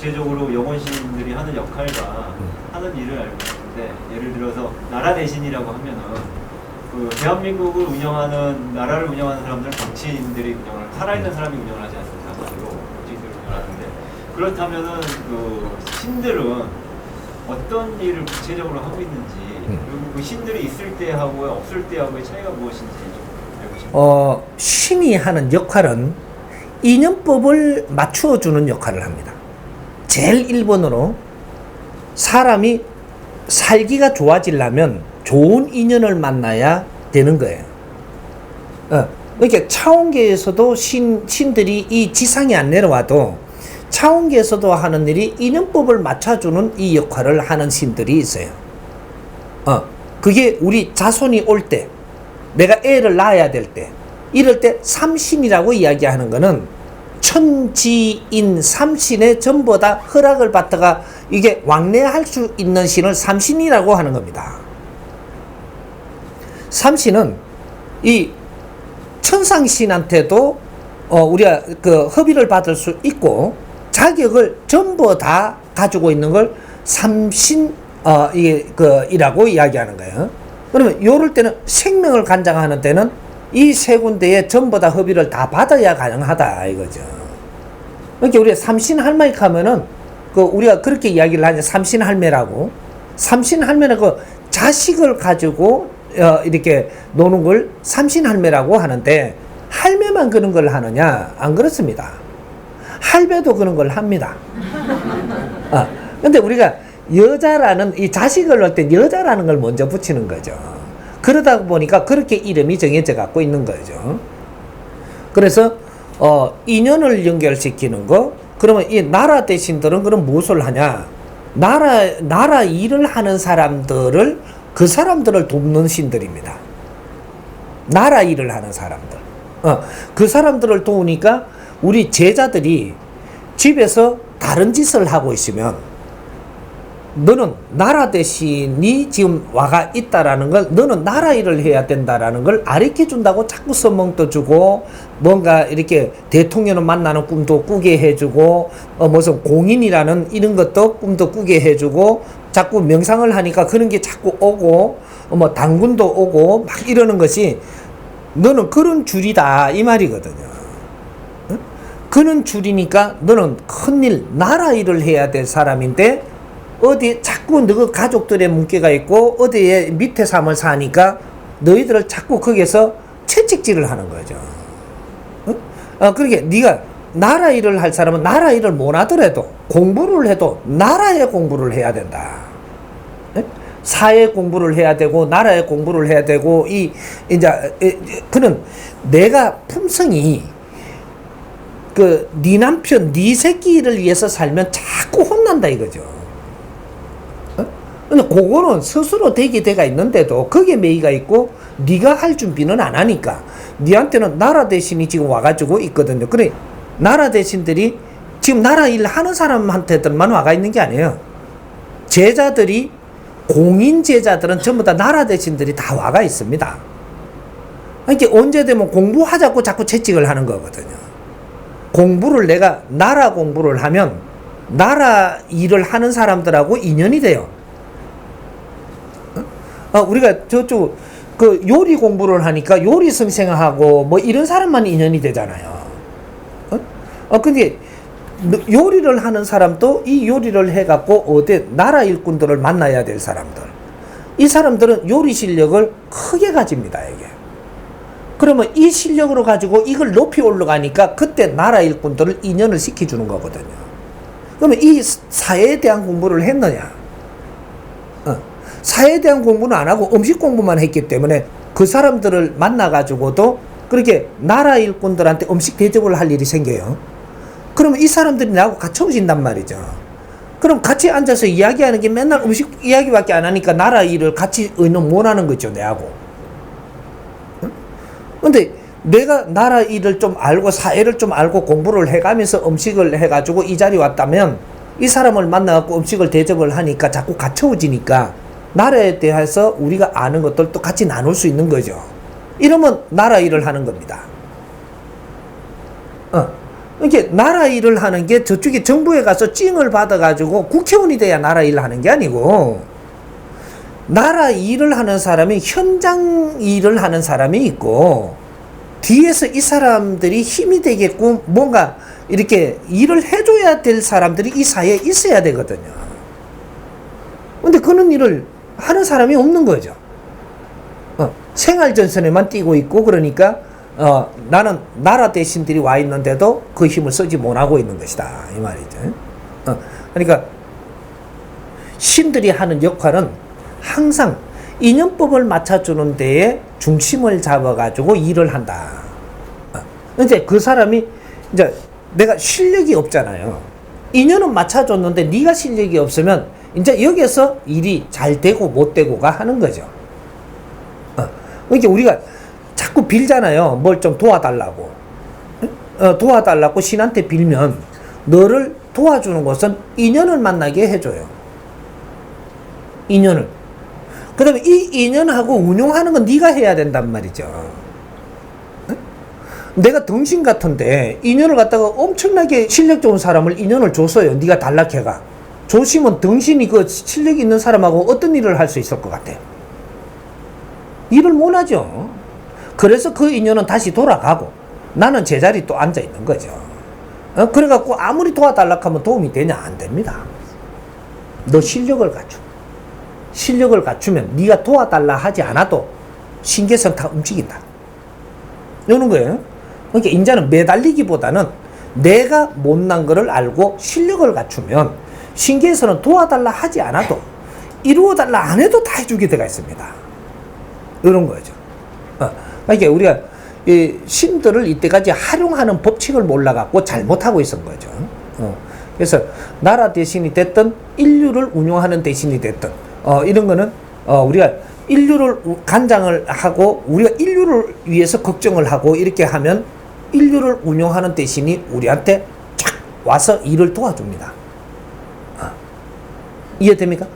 구체적으로 영혼신들이 하는 역할과 하는 일을 알고 있는데, 예를 들어서 나라 대신이라고 하면은 그 대한민국을 운영하는, 나라를 운영하는 사람들은 정치인들이 운영을, 살아있는 사람이 운영을 하지 않습니까? 정치인들이 운영하는데, 그렇다면은 그 신들은 어떤 일을 구체적으로 하고 있는지, 그리고 그 신들이 있을 때하고 없을 때하고의 차이가 무엇인지 좀 알고 싶습니다. 신이 하는 역할은 인연법을 맞추어 주는 역할을 합니다. 제일 1번으로 사람이 살기가 좋아지려면 좋은 인연을 만나야 되는 거예요. 그러니까 차원계에서도 신들이 이 지상에 안 내려와도 차원계에서도 하는 일이 인연법을 맞춰주는 이 역할을 하는 신들이 있어요. 그게 우리 자손이 올 때, 내가 애를 낳아야 될 때, 이럴 때 삼신이라고 이야기하는 거는 천지인 삼신의 전부 다 허락을 받다가 이게 왕래할 수 있는 신을 삼신이라고 하는 겁니다. 삼신은 이 천상신한테도 우리가 그 협의를 받을 수 있고 자격을 전부 다 가지고 있는 걸 삼신 이라고 이야기하는 거예요. 그러면 요럴 때는 생명을 간장하는 때는 이 세 군데에 전부 다 협의를 다 받아야 가능하다 이거죠. 그러니까 우리가 삼신할매 하면은 그 우리가 그렇게 이야기를 하죠. 삼신할매라고. 삼신할매는 그 자식을 가지고 이렇게 노는 걸 삼신할매라고 하는데, 할매만 그런 걸 하느냐? 안 그렇습니다. 할배도 그런 걸 합니다. 근데 우리가 여자라는, 이 자식을 낳을 때 여자라는 걸 먼저 붙이는 거죠. 그러다 보니까 그렇게 이름이 정해져 갖고 있는 거죠. 그래서 인연을 연결시키는 거. 그러면 이 나라 대신들은 그럼 무엇을 하냐? 나라 일을 하는 사람들을, 그 사람들을 돕는 신들입니다. 나라 일을 하는 사람들. 그 사람들을 도우니까 우리 제자들이 집에서 다른 짓을 하고 있으면 너는 나라 대신이 지금 와가 있다라는 걸, 너는 나라 일을 해야 된다라는 걸 가르쳐 준다고 자꾸 선몽도 주고, 뭔가 이렇게 대통령을 만나는 꿈도 꾸게 해주고, 무슨 공인이라는 이런 것도 꿈도 꾸게 해주고, 자꾸 명상을 하니까 그런 게 자꾸 오고, 뭐 당군도 오고 막 이러는 것이 너는 그런 줄이다 이 말이거든요. 그런 줄이니까 너는 큰일, 나라 일을 해야 될 사람인데 어디 자꾸 너 가족들의 문제가 있고 어디에 밑에 삶을 사니까 너희들을 자꾸 거기서 채찍질을 하는 거죠. 그러니까 네가 나라 일을 할 사람은 나라 일을 못 하더라도 공부를 해도 나라의 공부를 해야 된다. 사회 공부를 해야 되고 나라의 공부를 해야 되고, 그는 내가 품성이 네 남편, 네 새끼를 위해서 살면 자꾸 혼난다 이거죠. 근데 그거는 스스로 되게 돼가 있는데도 거기에 매이가 있고 네가 할 준비는 안 하니까 네한테는 나라 대신이 지금 와가지고 있거든요. 그래, 나라 대신들이 지금 나라 일 하는 사람한테들만 와가 있는 게 아니에요. 제자들이, 공인 제자들은 전부 다 나라 대신들이 다 와가 있습니다. 그러니까 언제 되면 공부하자고 자꾸 채찍을 하는 거거든요. 공부를, 내가 나라 공부를 하면 나라 일을 하는 사람들하고 인연이 돼요. 우리가 저쪽 그 요리 공부를 하니까 요리 선생하고 뭐 이런 사람만 인연이 되잖아요. 근데 요리를 하는 사람도 이 요리를 해갖고 어디 나라 일꾼들을 만나야 될 사람들, 이 사람들은 요리 실력을 크게 가집니다. 이게 그러면 이 실력으로 가지고 이걸 높이 올라가니까 그때 나라 일꾼들을 인연을 시켜주는 거거든요. 그러면 이 사회에 대한 공부를 했느냐? 사회에 대한 공부는 안 하고 음식 공부만 했기 때문에 그 사람들을 만나가지고도 그렇게 나라 일꾼들한테 음식 대접을 할 일이 생겨요. 그러면 이 사람들이 나하고 같이 오신단 말이죠. 그럼 같이 앉아서 이야기하는 게 맨날 음식 이야기밖에 안 하니까 나라 일을 같이 의논 못 하는 거죠, 내하고. 근데 내가 나라 일을 좀 알고 사회를 좀 알고 공부를 해가면서 음식을 해가지고 이 자리에 왔다면 이 사람을 만나갖고 음식을 대접을 하니까 자꾸 갖춰지니까 나라에 대해서 우리가 아는 것들도 같이 나눌 수 있는 거죠. 이러면 나라 일을 하는 겁니다. 이게 나라 일을 하는 게 저쪽에 정부에 가서 찡을 받아가지고 국회의원이 돼야 나라 일을 하는 게 아니고, 나라 일을 하는 사람이 현장 일을 하는 사람이 있고, 뒤에서 이 사람들이 힘이 되게끔 뭔가 이렇게 일을 해줘야 될 사람들이 이 사회에 있어야 되거든요. 근데 그런 일을 하는 사람이 없는 거죠. 생활전선에만 뛰고 있고, 그러니까 나는 나라 대신들이 와 있는데도 그 힘을 쓰지 못하고 있는 것이다, 이 말이죠. 그러니까 신들이 하는 역할은 항상 인연법을 맞춰주는 데에 중심을 잡아가지고 일을 한다. 이제 그 사람이 이제 내가 실력이 없잖아요. 인연은 맞춰줬는데 네가 실력이 없으면 이제 여기서 일이 잘 되고 못 되고가 하는 거죠. 그러니까 우리가 자꾸 빌잖아요. 뭘 좀 도와달라고. 도와달라고 신한테 빌면 너를 도와주는 것은 인연을 만나게 해줘요. 인연을. 그 다음에 이 인연하고 운용하는 건 네가 해야 된단 말이죠. 내가 등신 같은데 인연을 갖다가 엄청나게 실력 좋은 사람을 인연을 줬어요. 네가 단락해가. 조심은 등신이 그 실력 있는 사람하고 어떤 일을 할 수 있을 것 같아요? 일을 못 하죠. 그래서 그 인연은 다시 돌아가고 나는 제자리 또 앉아 있는 거죠. 그래갖고 아무리 도와달라 하면 도움이 되냐? 안 됩니다. 너 실력을 갖춰. 실력을 갖추면 네가 도와달라 하지 않아도 신계선 다 움직인다. 이러는 거예요. 그러니까 인자는 매달리기보다는 내가 못난 거를 알고 실력을 갖추면 신계에서는 도와달라 하지 않아도 이루어달라 안 해도 다 해주게 되어 있습니다. 이런 거죠. 그러니까 우리가 이 신들을 이때까지 활용하는 법칙을 몰라갖고 잘못하고 있었던 거죠. 그래서 나라 대신이 됐든 인류를 운용하는 대신이 됐든 이런 거는 우리가 인류를 간장을 하고 우리가 인류를 위해서 걱정을 하고 이렇게 하면 인류를 운용하는 대신이 우리한테 착 와서 일을 도와줍니다. 이해됩니까?